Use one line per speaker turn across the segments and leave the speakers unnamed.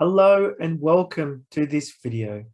Hello and welcome to this video.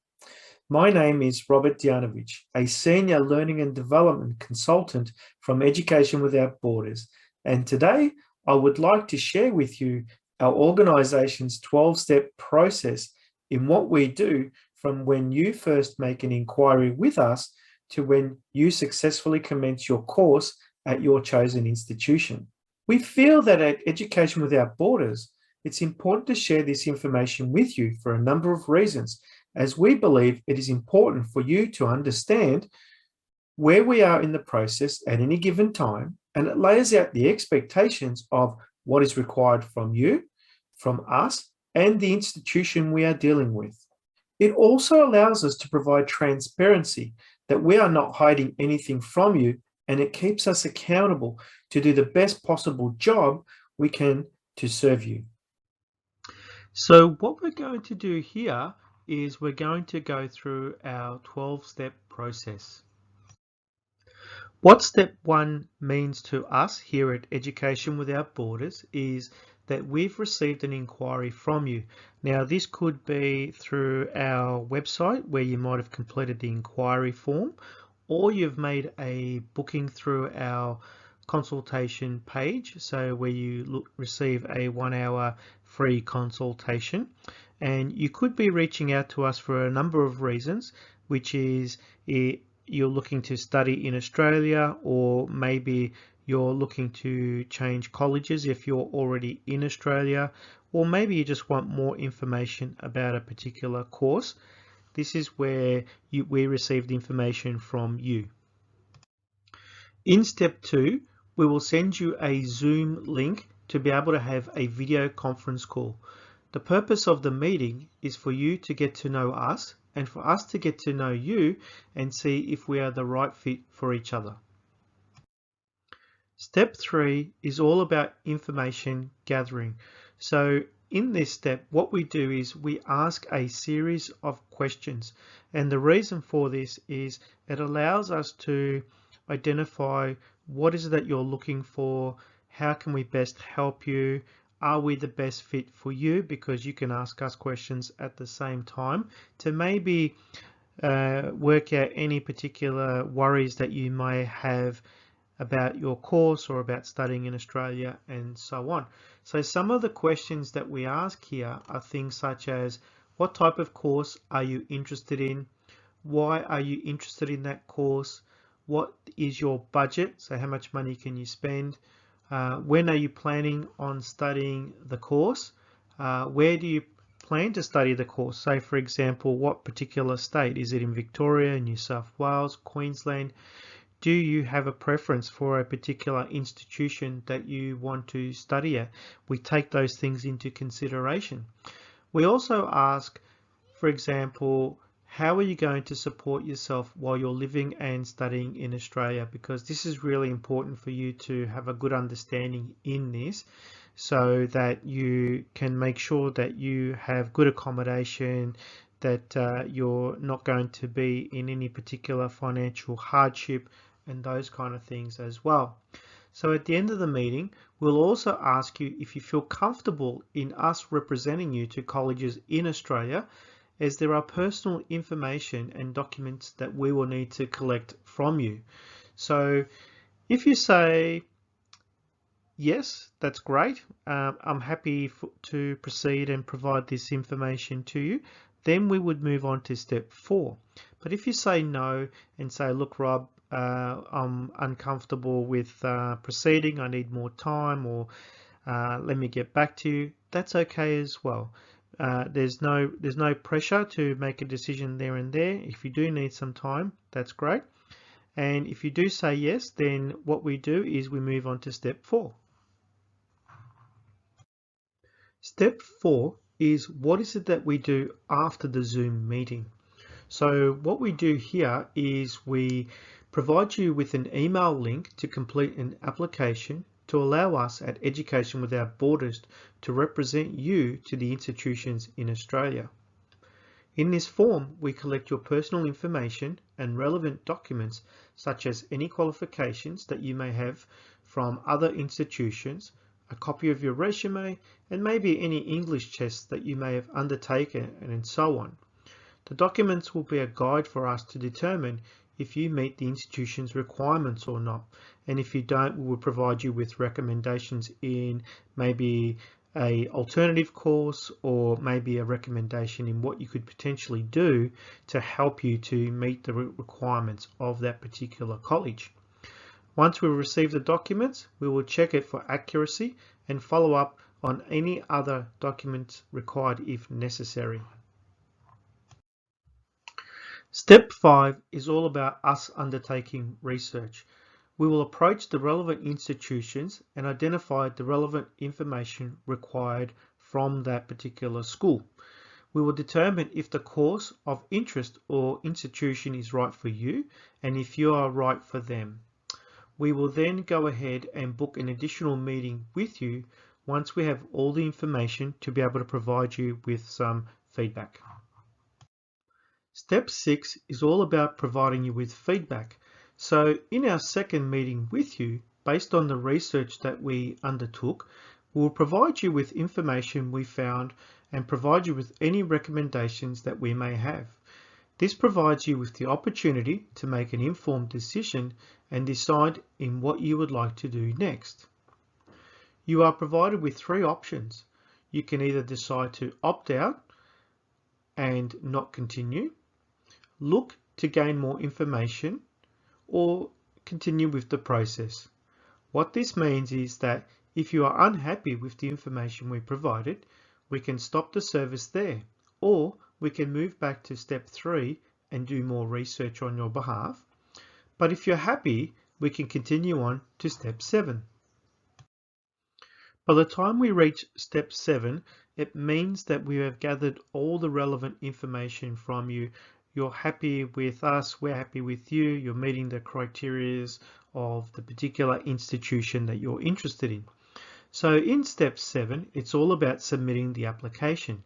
My name is Robert Djanovich, a Senior Learning and Development Consultant from Education Without Borders. And today I would like to share with you our organisation's 12-step process in what we do from when you first make an inquiry with us to when you successfully commence your course at your chosen institution. We feel that at Education Without Borders, it's important to share this information with you for a number of reasons, as we believe it is important for you to understand where we are in the process at any given time, and it lays out the expectations of what is required from you, from us, and the institution we are dealing with. It also allows us to provide transparency that we are not hiding anything from you, and it keeps us accountable to do the best possible job we can to serve you. So what we're going to do here is we're going to go through our 12-step process. What step 1 means to us here at Education Without Borders is that we've received an inquiry from you. Now this could be through our website where you might have completed the inquiry form, or you've made a booking through our consultation page, so where you receive a 1-hour free consultation. And you could be reaching out to us for a number of reasons, which is you're looking to study in Australia, or maybe you're looking to change colleges if you're already in Australia, or maybe you just want more information about a particular course. This is where we receive the information from you. In step 2, we will send you a Zoom link to be able to have a video conference call. The purpose of the meeting is for you to get to know us and for us to get to know you and see if we are the right fit for each other. Step 3 is all about information gathering. So in this step, what we do is we ask a series of questions. And the reason for this is it allows us to identify what is it that you're looking for, how can we best help you, are we the best fit for you, because you can ask us questions at the same time to maybe work out any particular worries that you may have about your course or about studying in Australia and so on. So some of the questions that we ask here are things such as, what type of course are you interested in? Why are you interested in that course? What is your budget? So how much money can you spend? When are you planning on studying the course? Where do you plan to study the course? Say, for example, what particular state? Is it in Victoria, New South Wales, Queensland? Do you have a preference for a particular institution that you want to study at? We take those things into consideration. We also ask, for example, how are you going to support yourself while you're living and studying in Australia? Because this is really important for you to have a good understanding in this, so that you can make sure that you have good accommodation, that you're not going to be in any particular financial hardship, and those kind of things as well. So at the end of the meeting, we'll also ask you if you feel comfortable in us representing you to colleges in Australia, as there are personal information and documents that we will need to collect from you. So if you say, yes, that's great, I'm happy to proceed and provide this information to you, then we would move on to step 4. But if you say no and say, look, Rob, I'm uncomfortable with proceeding, I need more time, or let me get back to you, that's okay as well. There's no pressure to make a decision there and there. If you do need some time, that's great. And if you do say yes, then what we do is we move on to step 4. Step 4 is, what is it that we do after the Zoom meeting? So what we do here is we provide you with an email link to complete an application to allow us at Education Without Borders to represent you to the institutions in Australia. In this form, we collect your personal information and relevant documents, such as any qualifications that you may have from other institutions, a copy of your resume, and maybe any English tests that you may have undertaken, and so on. The documents will be a guide for us to determine if you meet the institution's requirements or not. And if you don't, we will provide you with recommendations in maybe an alternative course or maybe a recommendation in what you could potentially do to help you to meet the requirements of that particular college. Once we receive the documents, we will check it for accuracy and follow up on any other documents required if necessary. Step 5 is all about us undertaking research. We will approach the relevant institutions and identify the relevant information required from that particular school. We will determine if the course of interest or institution is right for you and if you are right for them. We will then go ahead and book an additional meeting with you once we have all the information to be able to provide you with some feedback. Step 6 is all about providing you with feedback. So in our second meeting with you, based on the research that we undertook, we'll provide you with information we found and provide you with any recommendations that we may have. This provides you with the opportunity to make an informed decision and decide in what you would like to do next. You are provided with 3 options. You can either decide to opt out and not continue, look to gain more information, or continue with the process. What this means is that if you are unhappy with the information we provided, we can stop the service there, or we can move back to step 3 and do more research on your behalf. But if you're happy, we can continue on to step 7. By the time we reach step 7, it means that we have gathered all the relevant information from you. You're happy with us, we're happy with you, you're meeting the criteria of the particular institution that you're interested in. So in step 7, it's all about submitting the application.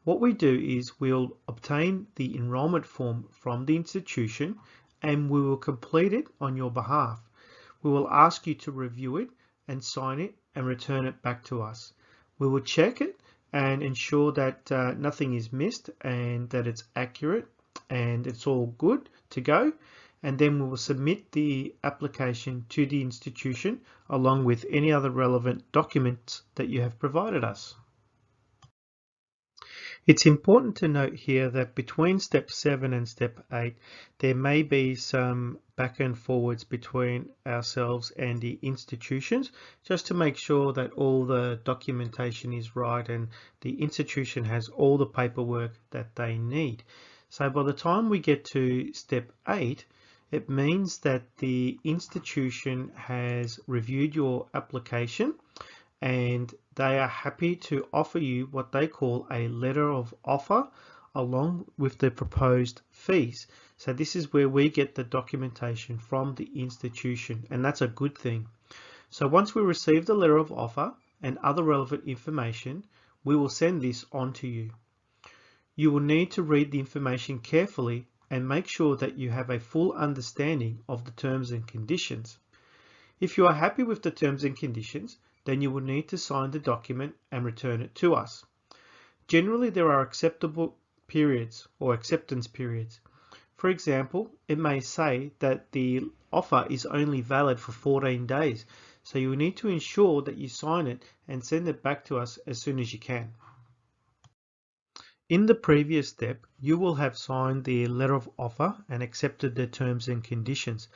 What we do is we'll obtain the enrollment form from the institution and we will complete it on your behalf. We will ask you to review it and sign it and return it back to us. We will check it and ensure that nothing is missed and that it's accurate and it's all good to go, and then we will submit the application to the institution along with any other relevant documents that you have provided us. It's important to note here that between step 7 and step 8, there may be some back and forwards between ourselves and the institutions, just to make sure that all the documentation is right and the institution has all the paperwork that they need. So by the time we get to step 8, it means that the institution has reviewed your application and they are happy to offer you what they call a letter of offer along with the proposed fees. So this is where we get the documentation from the institution, and that's a good thing. So once we receive the letter of offer and other relevant information, we will send this on to you. You will need to read the information carefully and make sure that you have a full understanding of the terms and conditions. If you are happy with the terms and conditions, then you will need to sign the document and return it to us. Generally, there are acceptable periods or acceptance periods. For example, it may say that the offer is only valid for 14 days, so you will need to ensure that you sign it and send it back to us as soon as you can. In the previous step, you will have signed the letter of offer and accepted the terms and conditions.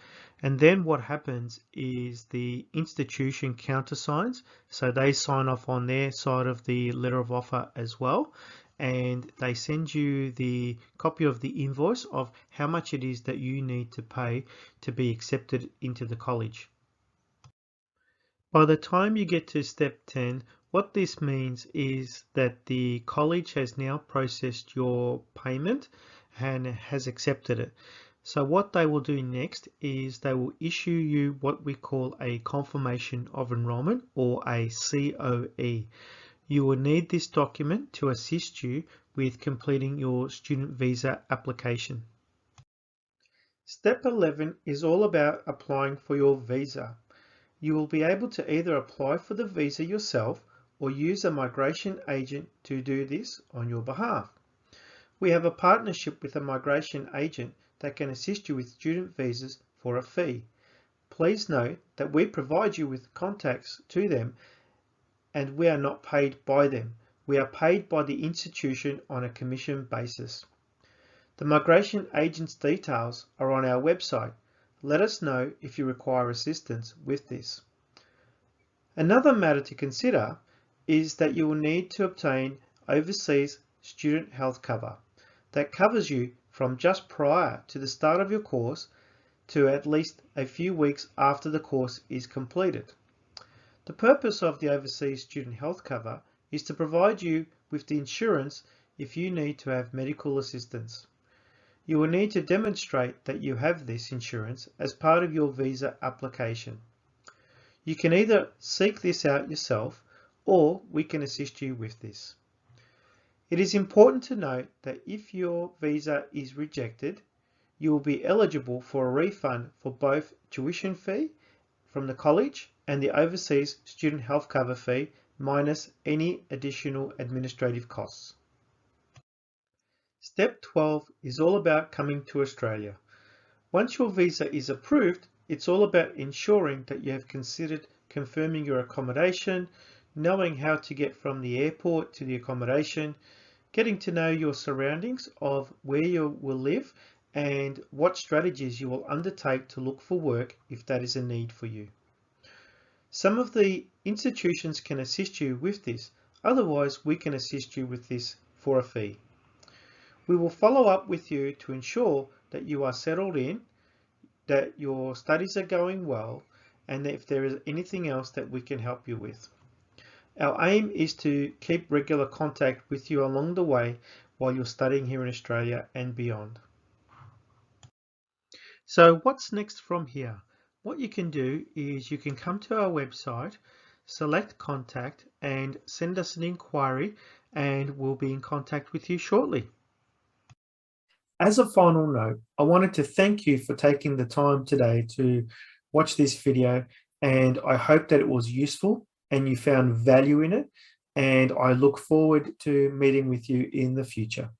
And then what happens is the institution countersigns, so they sign off on their side of the letter of offer as well, and they send you the copy of the invoice of how much it is that you need to pay to be accepted into the college. By the time you get to step 10, what this means is that the college has now processed your payment and has accepted it. So what they will do next is they will issue you what we call a confirmation of enrollment, or a COE. You will need this document to assist you with completing your student visa application. Step 11 is all about applying for your visa. You will be able to either apply for the visa yourself or use a migration agent to do this on your behalf. We have a partnership with a migration agent that can assist you with student visas for a fee. Please note that we provide you with contacts to them and we are not paid by them. We are paid by the institution on a commission basis. The migration agent's details are on our website. Let us know if you require assistance with this. Another matter to consider is that you will need to obtain overseas student health cover that covers you from just prior to the start of your course to at least a few weeks after the course is completed. The purpose of the overseas student health cover is to provide you with the insurance if you need to have medical assistance. You will need to demonstrate that you have this insurance as part of your visa application. You can either seek this out yourself or we can assist you with this. It is important to note that if your visa is rejected, you will be eligible for a refund for both tuition fee from the college and the overseas student health cover fee minus any additional administrative costs. Step 12 is all about coming to Australia. Once your visa is approved, it's all about ensuring that you have considered confirming your accommodation, knowing how to get from the airport to the accommodation, getting to know your surroundings of where you will live and what strategies you will undertake to look for work if that is a need for you. Some of the institutions can assist you with this, otherwise we can assist you with this for a fee. We will follow up with you to ensure that you are settled in, that your studies are going well, and if there is anything else that we can help you with. Our aim is to keep regular contact with you along the way while you're studying here in Australia and beyond. So what's next from here? What you can do is you can come to our website, select contact and send us an inquiry and we'll be in contact with you shortly. As a final note, I wanted to thank you for taking the time today to watch this video, and I hope that it was useful and you found value in it, and I look forward to meeting with you in the future.